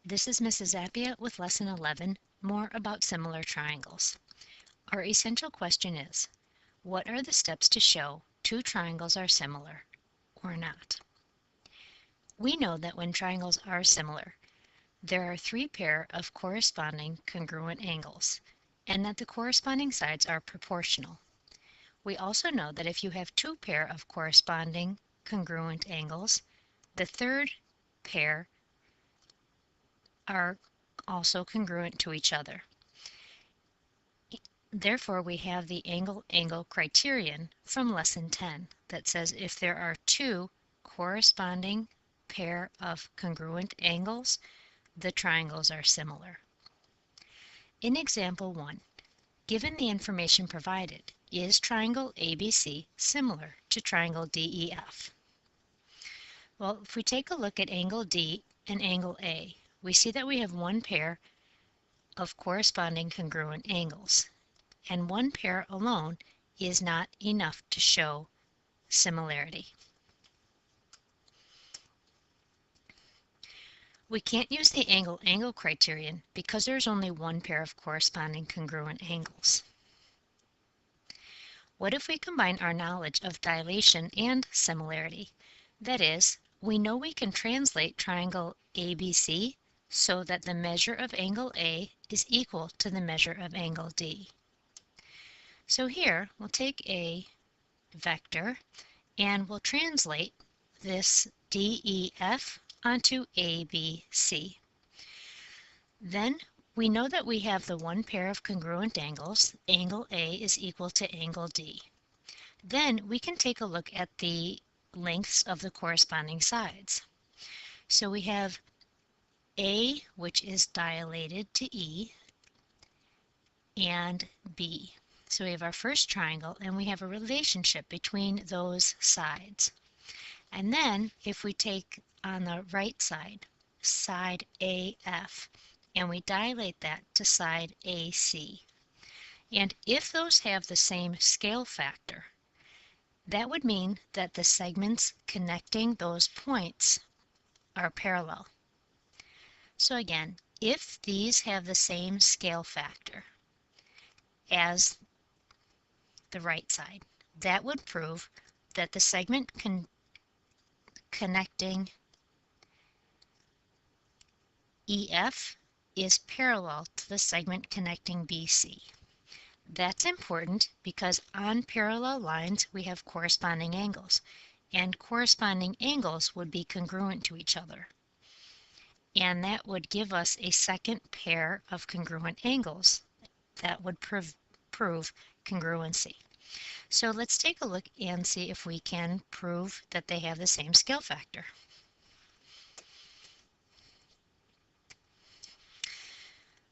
This is Mrs. Zappia with Lesson 11, more about similar triangles. Our essential question is, what are the steps to show two triangles are similar or not? We know that when triangles are similar, there are three pair of corresponding congruent angles, and that the corresponding sides are proportional. We also know that if you have two pair of corresponding congruent angles, the third pair are also congruent to each other. Therefore, we have the angle-angle criterion from Lesson 10 that says if there are two corresponding pair of congruent angles, the triangles are similar. In example 1, given the information provided, is triangle ABC similar to triangle DEF? Well, if we take a look at angle D and angle A, we see that we have one pair of corresponding congruent angles, and one pair alone is not enough to show similarity. We can't use the angle-angle criterion because there's only one pair of corresponding congruent angles. What if we combine our knowledge of dilation and similarity? That is, we know we can translate triangle ABC so that the measure of angle A is equal to the measure of angle D. So here, we'll take a vector and we'll translate this DEF onto ABC. Then we know that we have the one pair of congruent angles. Angle A is equal to angle D. Then we can take a look at the lengths of the corresponding sides. So we have A, which is dilated to E, and B. So we have our first triangle, and we have a relationship between those sides. And then if we take on the right side, side AF, and we dilate that to side AC, and if those have the same scale factor, that would mean that the segments connecting those points are parallel. So again, if these have the same scale factor as the right side, that would prove that the segment connecting EF is parallel to the segment connecting BC. That's important because on parallel lines we have corresponding angles, and corresponding angles would be congruent to each other. And that would give us a second pair of congruent angles that would prove congruency. So let's take a look and see if we can prove that they have the same scale factor.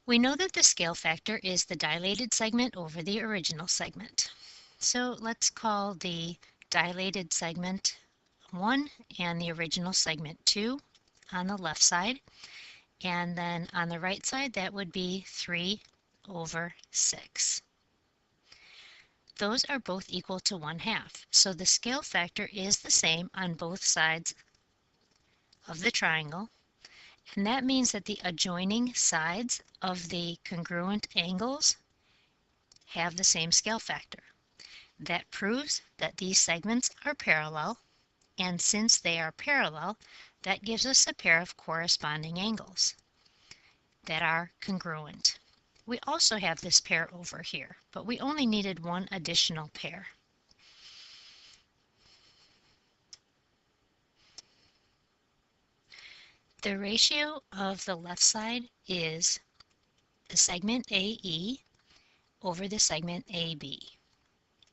We know that the scale factor is the dilated segment over the original segment. So let's call the dilated segment 1 and the original segment 2 on the left side. And then on the right side, that would be 3/6. Those are both equal to 1/2. So the scale factor is the same on both sides of the triangle. And that means that the adjoining sides of the congruent angles have the same scale factor. That proves that these segments are parallel, and since they are parallel, that gives us a pair of corresponding angles that are congruent. We also have this pair over here, but we only needed one additional pair. The ratio of the left side is the segment AE over the segment AB,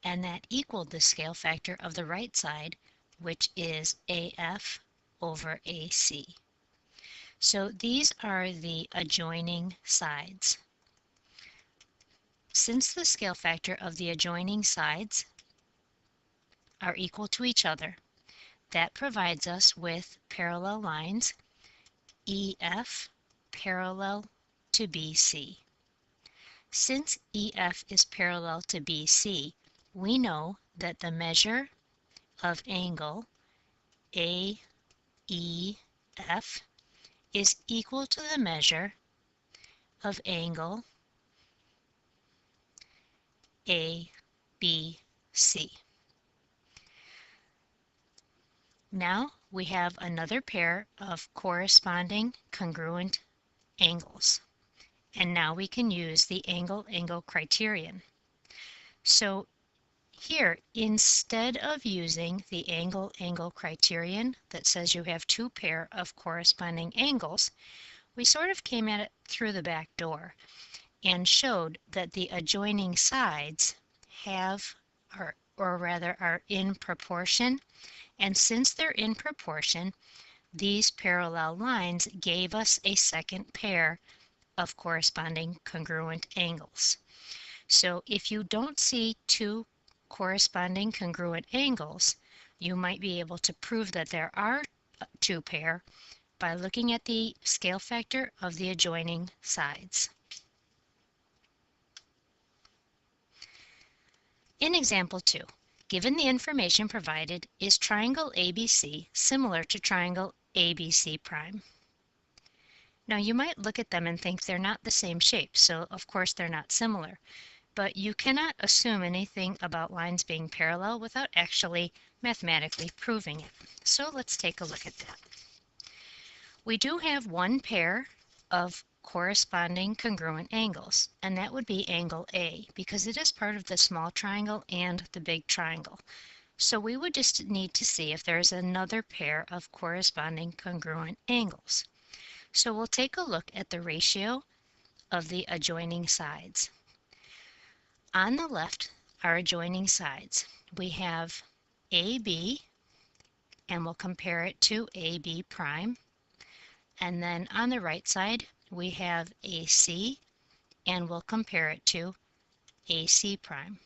and that equaled the scale factor of the right side, which is AF over AC. So these are the adjoining sides. Since the scale factor of the adjoining sides are equal to each other, that provides us with parallel lines, EF parallel to BC. Since EF is parallel to BC, we know that the measure of angle AEF is equal to the measure of angle ABC. Now we have another pair of corresponding congruent angles. And now we can use the angle-angle criterion. So here, instead of using the angle-angle criterion that says you have two pair of corresponding angles, we sort of came at it through the back door and showed that the adjoining sides have, or rather are in proportion. And since they're in proportion, these parallel lines gave us a second pair of corresponding congruent angles. So if you don't see two corresponding congruent angles, you might be able to prove that there are two pair by looking at the scale factor of the adjoining sides. In example 2, given the information provided, is triangle ABC similar to triangle ABC prime? Now you might look at them and think they're not the same shape, so of course they're not similar. But you cannot assume anything about lines being parallel without actually mathematically proving it. So let's take a look at that. We do have one pair of corresponding congruent angles, and that would be angle A, because it is part of the small triangle and the big triangle. So we would just need to see if there is another pair of corresponding congruent angles. So we'll take a look at the ratio of the adjoining sides. On the left are adjoining sides. We have AB, and we'll compare it to AB prime. And then on the right side, we have AC, and we'll compare it to AC prime.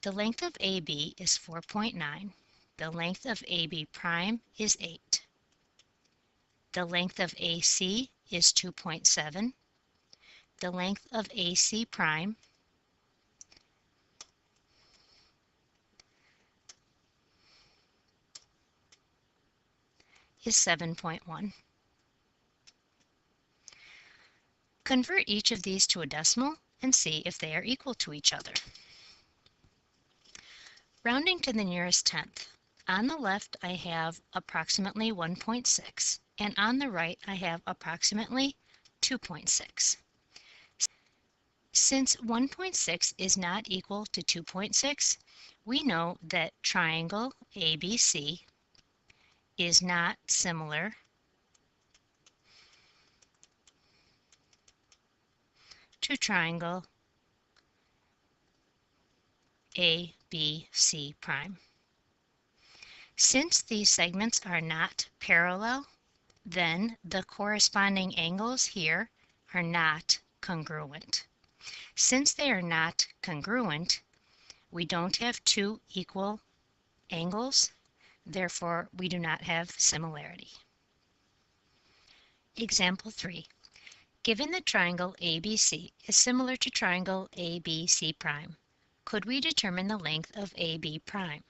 The length of AB is 4.9. The length of AB prime is 8. The length of AC is 2.7. The length of AC prime is 7.1. Convert each of these to a decimal and see if they are equal to each other. Rounding to the nearest tenth. On the left I have approximately 1.6, and on the right I have approximately 2.6. Since 1.6 is not equal to 2.6, we know that triangle ABC is not similar to triangle ABC prime. Since these segments are not parallel, then the corresponding angles here are not congruent. Since they are not congruent, we don't have two equal angles, therefore we do not have similarity. Example 3. Given that triangle ABC is similar to triangle ABC prime, could we determine the length of AB prime?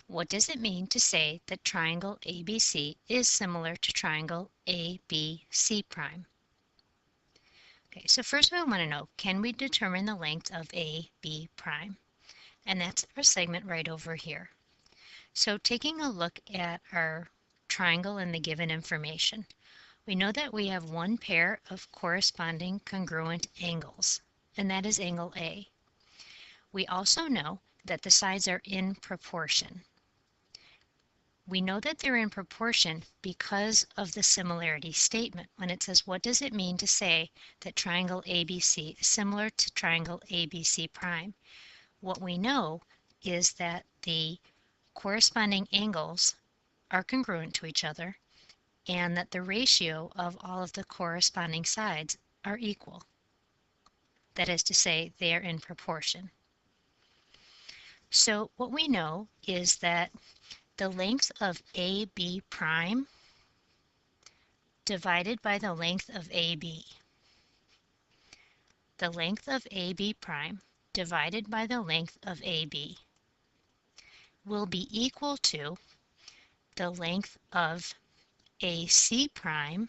What does it mean to say that triangle ABC is similar to triangle ABC prime? Okay, so first we want to know, can we determine the length of AB prime? And that's our segment right over here. So taking a look at our triangle and the given information, we know that we have one pair of corresponding congruent angles, and that is angle A. We also know that the sides are in proportion. We know that they're in proportion because of the similarity statement. When it says, what does it mean to say that triangle ABC is similar to triangle ABC prime? What we know is that the corresponding angles are congruent to each other and that the ratio of all of the corresponding sides are equal. That is to say, they are in proportion. So what we know is that the length of AB prime divided by the length of AB. The length of AB prime divided by the length of AB will be equal to the length of AC prime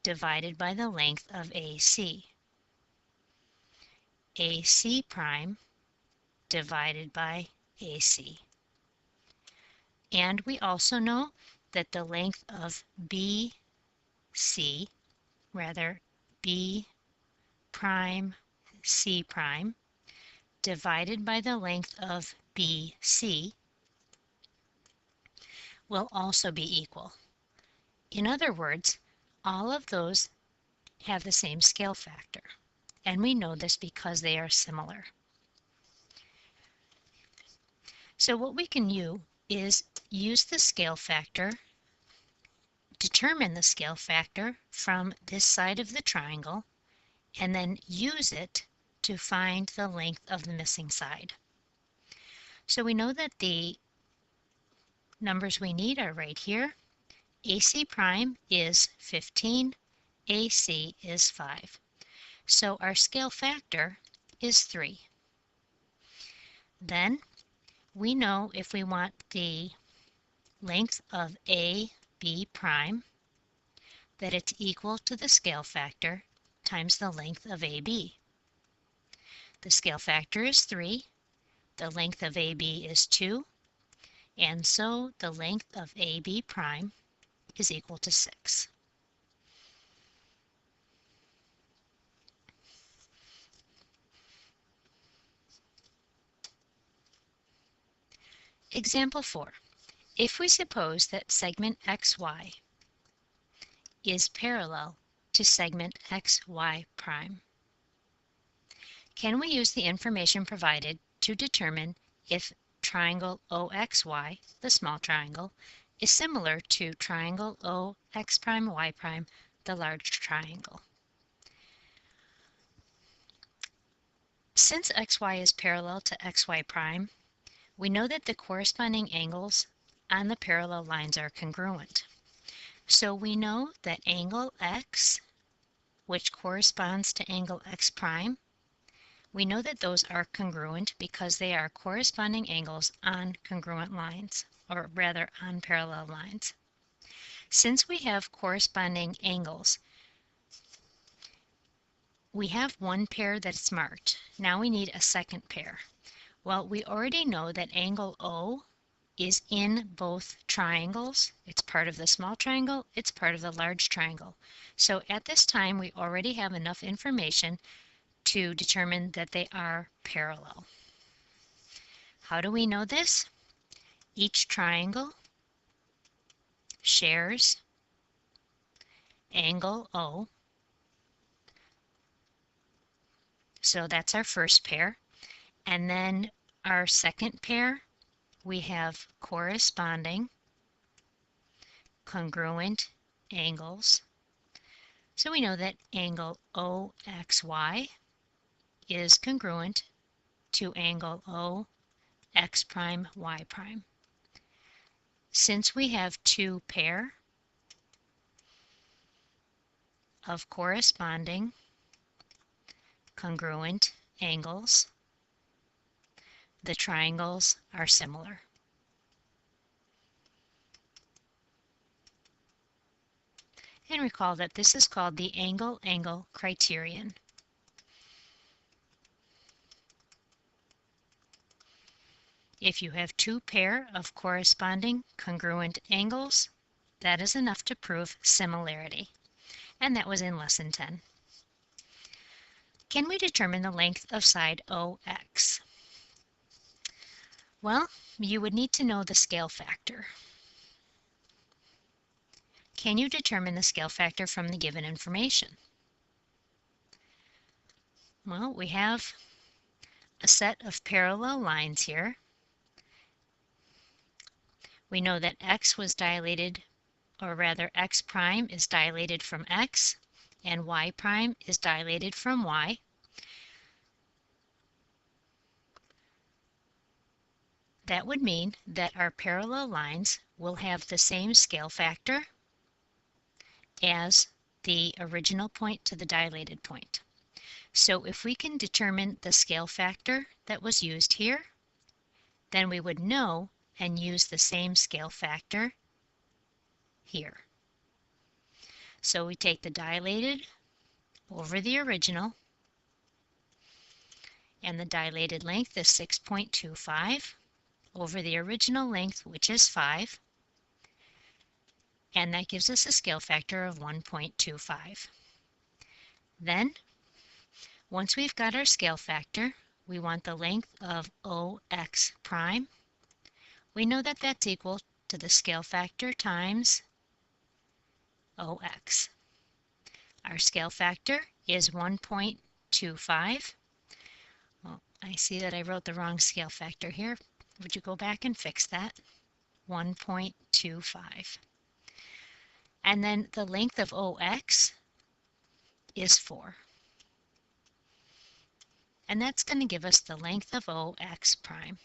divided by the length of AC. AC prime divided by AC. And we also know that the length of B prime C prime divided by the length of BC will also be equal. In other words, all of those have the same scale factor, and we know this because they are similar. So what we can do is use the scale factor, determine the scale factor from this side of the triangle, and then use it to find the length of the missing side. So we know that the numbers we need are right here. AC prime is 15, AC is 5. So our scale factor is 3. Then we know if we want the length of AB prime that it's equal to the scale factor times the length of AB. The scale factor is 3, the length of AB is 2, and so the length of AB prime is equal to 6. Example 4. If we suppose that segment XY is parallel to segment XY prime, can we use the information provided to determine if triangle OXY, the small triangle, is similar to triangle OX prime Y prime, the large triangle? Since XY is parallel to XY prime, we know that the corresponding angles on the parallel lines are congruent. So we know that angle X, which corresponds to angle X prime, we know that those are congruent because they are corresponding angles on congruent lines, or rather on parallel lines. Since we have corresponding angles, we have one pair that's marked. Now we need a second pair. Well, we already know that angle O is in both triangles. It's part of the small triangle, it's part of the large triangle. So at this time, we already have enough information to determine that they are parallel. How do we know this? Each triangle shares angle O. So that's our first pair. And then our second pair, we have corresponding congruent angles. So we know that angle OXY is congruent to angle OX prime Y prime. Since we have two pair of corresponding congruent angles, the triangles are similar. And recall that this is called the angle-angle criterion. If you have two pair of corresponding congruent angles, that is enough to prove similarity. And that was in lesson 10. Can we determine the length of side OX? Well, you would need to know the scale factor. Can you determine the scale factor from the given information? Well, we have a set of parallel lines here. We know that X was dilated, or rather X prime is dilated from X, and Y prime is dilated from Y. That would mean that our parallel lines will have the same scale factor as the original point to the dilated point. So if we can determine the scale factor that was used here, then we would know and use the same scale factor here. So we take the dilated over the original, and the dilated length is 6.25 over the original length, which is 5, and that gives us a scale factor of 1.25. Then, once we've got our scale factor, we want the length of OX prime. We know that that's equal to the scale factor times OX. Our scale factor is 1.25. Well, I see that I wrote the wrong scale factor here. Would you go back and fix that? 1.25. And then the length of OX is 4. And that's going to give us the length of OX prime.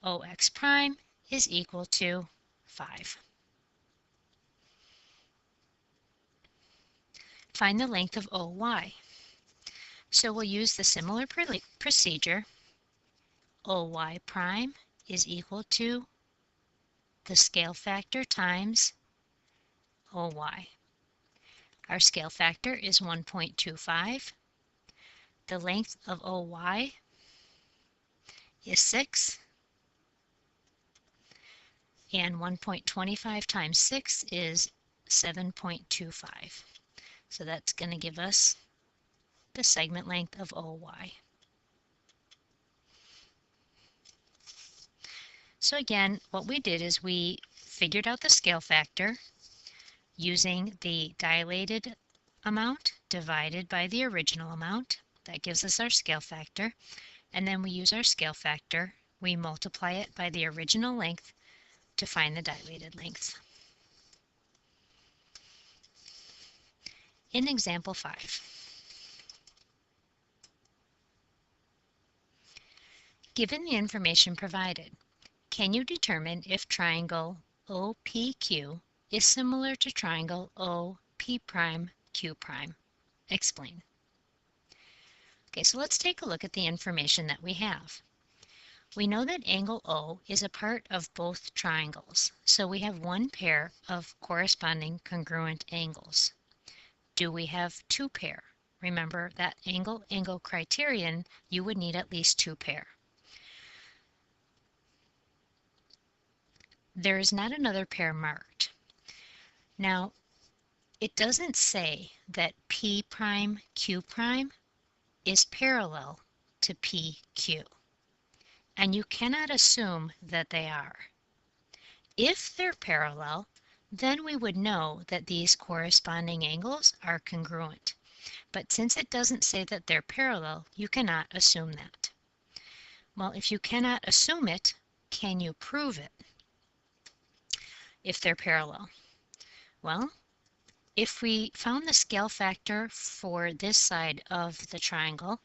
OX prime is equal to 5. Find the length of OY. So we'll use the similar procedure. OY prime is equal to the scale factor times OY. Our scale factor is 1.25. The length of OY is 6. And 1.25 times 6 is 7.25. So that's going to give us the segment length of OY. So again, what we did is we figured out the scale factor using the dilated amount divided by the original amount. That gives us our scale factor. And then we use our scale factor. We multiply it by the original length to find the dilated length. In example 5, given the information provided, can you determine if triangle OPQ is similar to triangle OP'Q'? Explain. Okay, so let's take a look at the information that we have. We know that angle O is a part of both triangles, so we have one pair of corresponding congruent angles. Do we have two pair? Remember that angle criterion, you would need at least two pair. There is not another pair marked. Now, it doesn't say that P'Q' is parallel to PQ, and you cannot assume that they are. If they're parallel, then we would know that these corresponding angles are congruent. But since it doesn't say that they're parallel, you cannot assume that. Well, if you cannot assume it, can you prove it if they're parallel? Well, if we found the scale factor for this side of the triangle,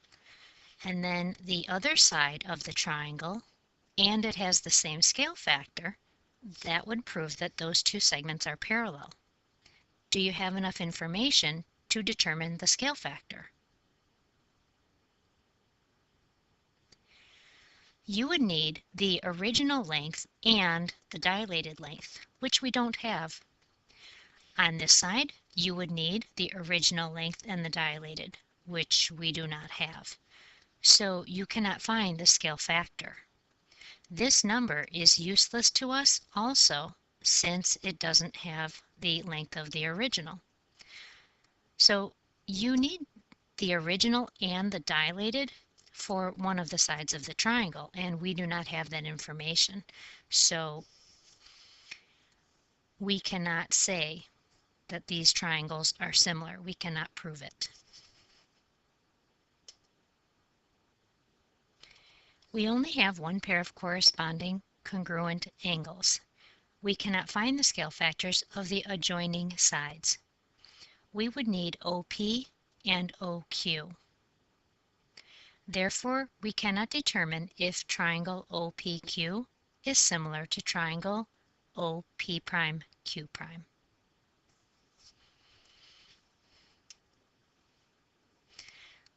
and then the other side of the triangle, and it has the same scale factor, that would prove that those two segments are parallel. Do you have enough information to determine the scale factor? You would need the original length and the dilated length, which we don't have. On this side, you would need the original length and the dilated, which we do not have. So you cannot find the scale factor. This number is useless to us also, since it doesn't have the length of the original. So you need the original and the dilated for one of the sides of the triangle, and we do not have that information. So we cannot say that these triangles are similar. We cannot prove it. We only have one pair of corresponding congruent angles. We cannot find the scale factors of the adjoining sides. We would need OP and OQ. Therefore, we cannot determine if triangle OPQ is similar to triangle OP'Q'.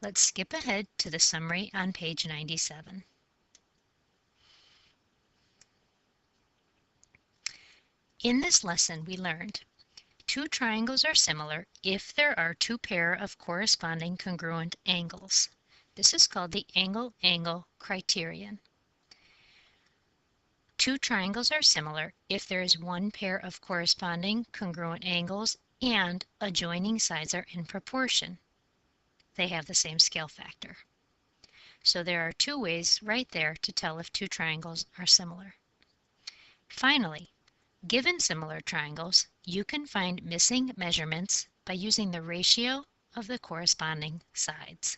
Let's skip ahead to the summary on page 97. In this lesson, we learned two triangles are similar if there are two pair of corresponding congruent angles. This is called the angle-angle criterion. Two triangles are similar if there is one pair of corresponding congruent angles and adjoining sides are in proportion. They have the same scale factor. So there are two ways right there to tell if two triangles are similar. Finally, given similar triangles, you can find missing measurements by using the ratio of the corresponding sides.